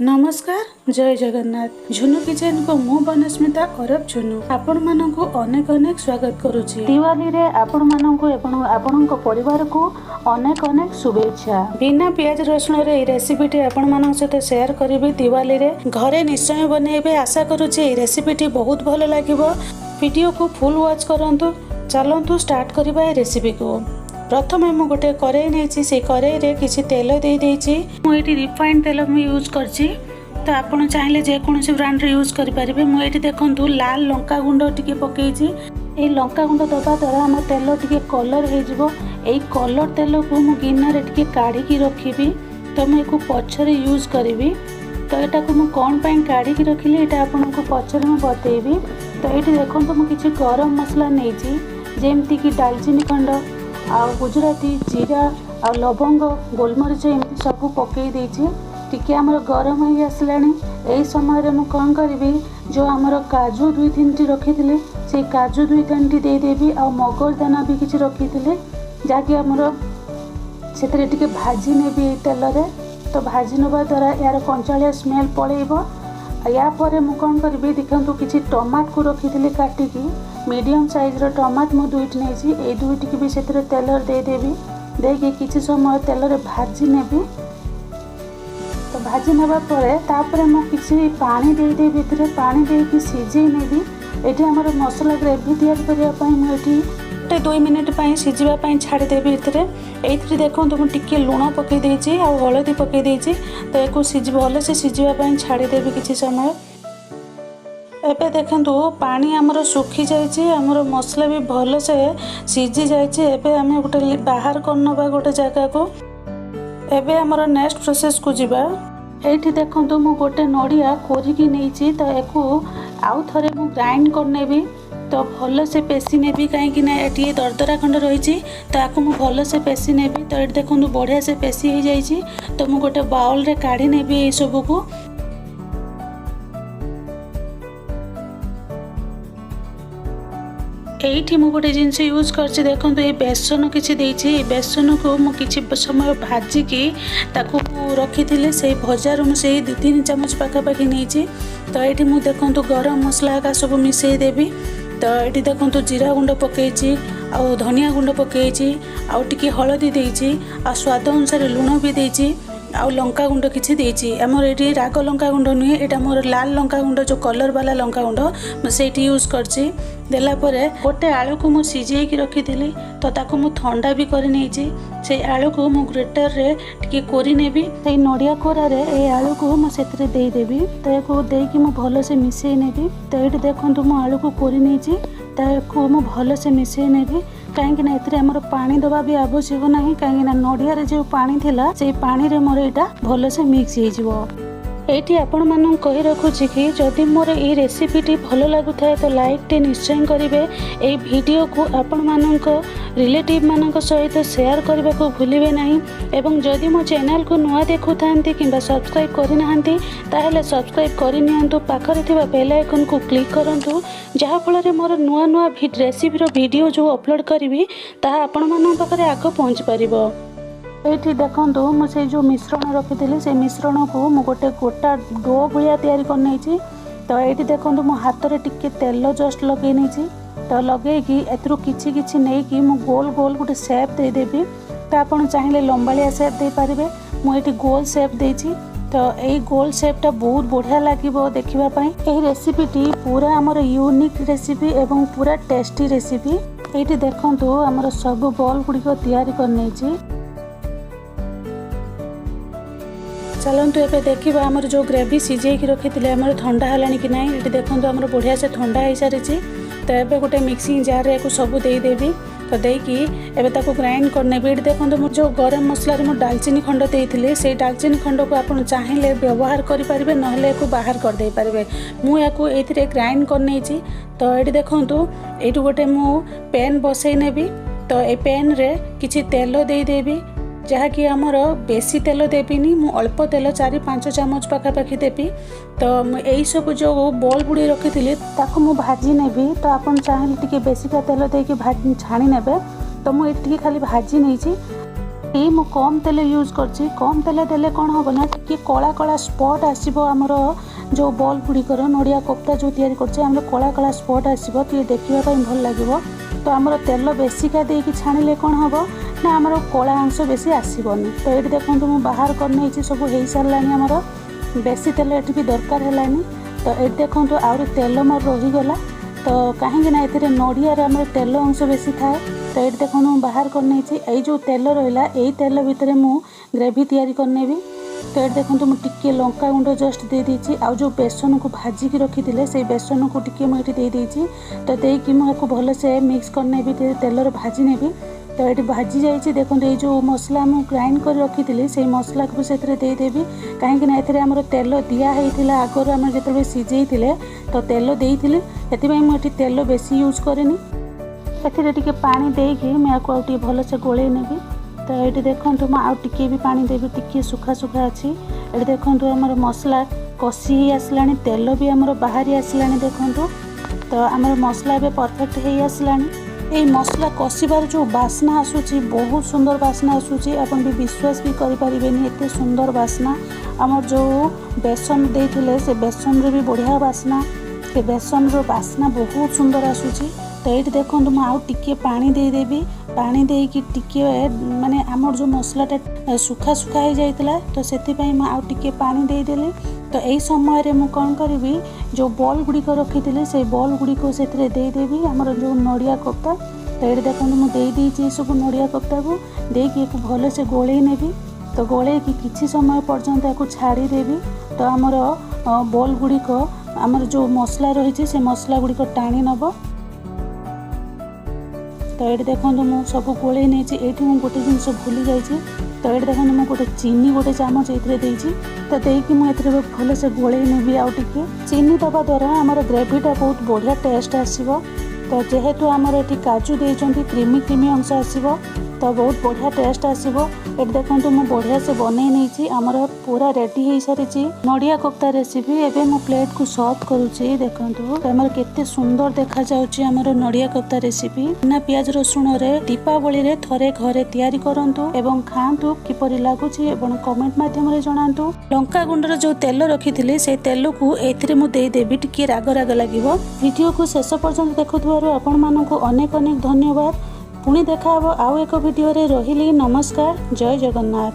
नमस्कार जय जगन्नाथ झुनु किचन को मु बनस्मिता अरब झुनु आपण मानकु अनेक अनेक स्वागत करूची। दिवाली रे आपण मानकु एवं आपणक परिवार को अनेक अनेक शुभेच्छा। बिना प्याज रसुण रे रेसिपी टी आपण मानक सहित शेयर करिवे। दिवाली रे घरे निश्चय बनेबे आशा करूची। ए रेसिपी टी बहुत भलो लागिवो। वीडियो को फुल वॉच करंतु। चलंतु स्टार्ट करिबा ए रेसिपी को। प्रथम मु गोटे कड़ाई नहीं से कड़ाई रे किसी तेल दे देछि। मु एटी रिफाइंड तेल मु यूज करछि। तो आपण चाहिले जे कोनोसी ब्रांड रे यूज करि परिबे। मु एटी देखंतु लाल लंका गुंड टिके पकेछि। ए लंका गुंड दबा द्वारा हम तेल टिके कलर हे जिवो। ए कलर तेल को मु गिन्ना रे टिके काढी की रखिबी। तो मु एको पछरे यूज करिवि। तो एटा को मु कोन पई काढी की रखिले एटा आपण को पछरे मु बतेइबी। तो एटी देखंतु मु किछि गरम मसला नेछि जेमति की दालचीनी खंड आ गुजराती जीरा आ लवंग गोलमरीच एमती सब पकई देछि। टिके हमर गरम हो आसलानी। एई समय रे मु कोन करबी जो हमर काजू दुई तीन टी रखिथिले से काजू दुई तीन टी दे देबी। आ मगर दाना भी किछि रखिथिले जाकि हमर सेतरे टिके भाजी नेबी तेल रे। तो भाजी नबा द्वारा यार कंचालिया स्मेल पळेइबो। या परे मु कोन करबी देखंतु किछि टमाट को रखिथिले काटिकी मीडियम साइज रो टमाट मु दुईट नेछि। ए दुईट की भी सेतरे तेल दे देबी। देके किछि समय तेल रे भाजी नेबी। तो भाजी नेबा परे तापरे मु किछि पानी दे दे भितरे पानी दे कि सिझे नेबी। एठी हमर मसाला ग्रेवी तैयार करिया पई मु एठी 2 मिनिट पई सिझिबा पई छाडी देबी। भितरे एथि देखंतु मु टिके लूण पकई देछि आ हळदी पकई देछि। तो एको सिझ भले से सिझिबा पई छाडी देबी किछि समय। एबे देखंतु पानी हमर सुखी जाइछि। हमर मसला भी भलो से सिझी जाइछि। एबे हमें गोटे बाहर करनबा गोटे जगह को। एबे हमर नेक्स्ट प्रोसेस को जिबा। एठी देखंतु मु गोटे नडिया कोरिकी नेछि। तो एको आउ थरे मु ग्राइंड करनेबी। तो भलो से पेसी नेबी काहे ना एठी दरदरा खंड रहिछि। तो आको मु भलो से पेसी नेबी। तो एठी देखंतु बढ़िया से पेसी हो जाइछि। तो मु गोटे बाउल रे काढी नेबी ए सब को। एठी मु गोटे जिनस यूज करछि देखंतु ए बेसन किछि देछि। ए बेसन को मु किछि समय भाजी की ताकू रखिथिले से भजार मु से 2-3 चम्मच पाखा पाखी नेछि। तो एठी मु देखंतु गरम मसला का सब मिसई देबी। तो एठी देखंतु जीरा गुंड पकेछि आ धनिया गुंड पकेछि आ टिके हळदी देछि आ स्वाद अनुसार लूण भी देछि आ लंका गुंड किछि देछि। हमर एठी राग लंका गुंड नुहे एटा मोर लाल लंका गुंड जो कलर वाला लंका गुंड म सेठी यूज करछि। देला परे गोटे आलू को मु सिझेई की रखिथिली। तो ताको मु ठंडा भी करि नेछि। से आलू को मु ग्रेटर रे टिके कोरि नेबी। से नडिया कोरा रे ए आलू को मु सेतरे देई देबी। तो एको देई की मु भलो से मिसई नेबी। तो एठी देखंतु मु आलू को कोरि नेछि। ताको मु भलो से मिसई नेबी काहेकि ना एतरे हमर पानी दबा भी आवश्यक नाही। काहेकि ना नडिया रे जो पानी थिला से पानी रे मोर एटा भलो से मिक्स हे जिवो। एठी आपण मानन कहि रखुछि कि जदि मोर ए रेसिपी टी भलो लागुथाय तो लाइक टे निश्चय करिवे। ए वीडियो को आपण माननक रिलेटिव मानक सहित शेयर करबा को भूलिबे नाही। एवं जदि मो चैनल को नुआ देखुथांती किबा सब्सक्राइब करि नाहंती ताहेले सब्सक्राइब करि नियंतु। पाखरे थिबा बेल आइकन को क्लिक करंतु जहा फल रे मोर नुआ नुआ रेसिपी रो वीडियो जो अपलोड करिवि ताहा आपण मानन पाखरे आगो पहुंच परिबो। एठी देखंतु मु से जो मिश्रण रखिथिली से मिश्रण को मु गोटे गोटा डो भलिया तयारी कर नेछि। तो एठी देखंतु मु हाथ रे टिके तेल जस्ट लगे नेछि। तो लगे कि एथरो किछि किछि नै कि मु गोल गोल गोटे शेप दे देबी। तो आपण चाहिले लंबालिया शेप दे पारिबे। मु एठी गोल शेप देछि। तो एई गोल शेपटा बहुत बढ़िया लागिबो देखिबा पई। एही रेसिपी टी पूरा हमर यूनिक रेसिपी एवं पूरा टेस्टी रेसिपी। एठी देखंतु हमर सब बॉल गुडी को तयारी कर नेछि। चलतु एबे देखिबा हमर जो ग्रेवी सिझेई की रखिथिले हमर ठंडा हलानी कि नाही। एठी देखंतु हमर बढ़िया से ठंडा हो सारिछि। तो एबे गोटे मिक्सिंग जार रे को सब देई देबी। तो देकी एबे ताको ग्राइंड करने भी। देखंतु मु जो गरम मसला रे मु दालचीनी खंड देइथिले से दालचीनी खंड को आपण चाहिले व्यवहार करि परिबे नहले को बाहर कर देई परिबे। मु याको एथिरे ग्राइंड कर नेछि। तो एठी देखंतु एठु गोटे मु पैन बसई नेबी। तो ए पैन रे किछि तेल देई देबी जहा कि हमर बेसी तेल देबिनी। मु अल्प तेल 4-5 चम्मच पाखा पाखी देबी। तो एई सब जो बॉल बुडी रखिथिले ताको मु भाजी नेबी। तो आपण चाहिले टिके बेसी का तेल देके भाजी छाणी नेबे। तो मु एठी खाली भाजी नेछि। ये मु कम तेल यूज करछि। कम तेल देले कौन हम ना कि कला कला स्पॉट आसीबो हमर जो बॉल गुड़िकर नड़िया कोफ्ता जो तैयारी करछे हमर कला कला स्पॉट आसीबो कि देखिबा ପାଇଁ भल लागिबो। तो हमर तेल बेसी का देकी छाणिले कौन हबो ना हमर कला अंश बेसी आसीबोनी। तो ये देखंतु मु बाहर कर नेछि सब हेई सारलानी हमर बेसी तेल एठी भी दरकार हेलानी। तो ये देखंतु आउरी तेल मोर रही गला। तो कहीं ना ये नड़िया आम तेल अंश बेसी थाए। तो ये देखो मुझे बाहर कर जो तेल रहा यही तेल भितर मु ग्रेवी तैयारी करनेबी। तो ये देखो मुझे टिके लंका गुंड जस्ट दे देछि। आ जो बेसन को भाजिकी रखी से बेसन को टिके मुझे दे देछि। तो देकी मुझे भल से मिक्स करनेबी तेलर भाजी नेबी। तो ये भाजी जाइए देखो ये जो मसला मुझे ग्राइंड कर रखी से मसला को से देदेवी कहीं ये तेल दिखाई आगर आम जो सीझे तो तेल देती से मुझे तेल बेसी यूज कैनि ए पानी देकी मुझे भल से गोले नेबी। तो ये देखो मुझे भी पानी देवी टिके सुखा सुखा अच्छी। ये देखो आम मसला कषि आसला तेल भी आम बाहरी आसला देखो। तो आम मसला भी परफेक्ट हो आसला। ये मसला कषिबार जो बास्ना आसूची बहुत सुंदर बास्ना आसूची आपन भी विश्वास भी करि परिबेनी एते सुंदर बास्ना। आमर जो बेसन देथिले से बेसन रे भी बढ़िया बास्ना से बेसन रो बास्ना बहुत सुंदर आसूची। तो ये देखो मु आउ टिके पानी दे देबी। पानी देकी टिके माने आमर जो मसलाटा सुखा सुखा हो जाइतला तो सेति मु आउ टिके पानी दे देली। तो यही समय रे मु कौन करी जो बॉल गुड़िक रखी से बॉल गुड़िक से दे देवी आमर जो नड़िया कोफ्ता। तो ये देखो मुझे दे सब नड़िया कोफ्ता को देकी भल से गोले नेबी। तो गोले कि किछि समय पर्यंत या छाड़ी देवी। तो आमर बॉल गुड़िक आमर जो मसला रही से मसला गुड़िक टाणी नब। तो ये देखो मुझे सब गोले नहीं ये गोटे जिनस भूली जाइए। तो ये देखो मुझे गोटे चीनी गोटे चामच ये देती। तो देकी मुझे भल से गोले नेबी आउ टिके चीनी दबा द्वारा आमर ग्रेवीटा बहुत बढ़िया टेस्ट आसीबो। तो जेहेतु आमर ये काजू देइचंती क्रीमी क्रीमी अंश आसीबो तो बहुत बढ़िया टेस्ट आसीबो। ये देखो मुझे बढ़िया से बनई नहीं आमर पूरा रेडी हो सारी नड़िया कोफ्ता रेसिपी। एवं मु प्लेट को सर्व करुच्ची देखो तो आमर केते सुंदर देखा जाउची आमर नड़िया कोफ्ता रेसिपी। बिना प्याज रसुण रे दीपावली रे थरे घरे तैयारी करंतु एवं खांतु किपरि लागुची एवं कमेंट माध्यम रे जणांतु। लंका गुंडर जो तेल रखी से तेल को एथिरे मु दे देबी टिके राग राग लागिवो। वीडियो को शेष पर्यंत देखुथिबारु आपण मानकु अनेक अनेक धन्यवाद। पुणी देखा आउ एक वीडियो रे रहिली। नमस्कार, जय जगन्नाथ।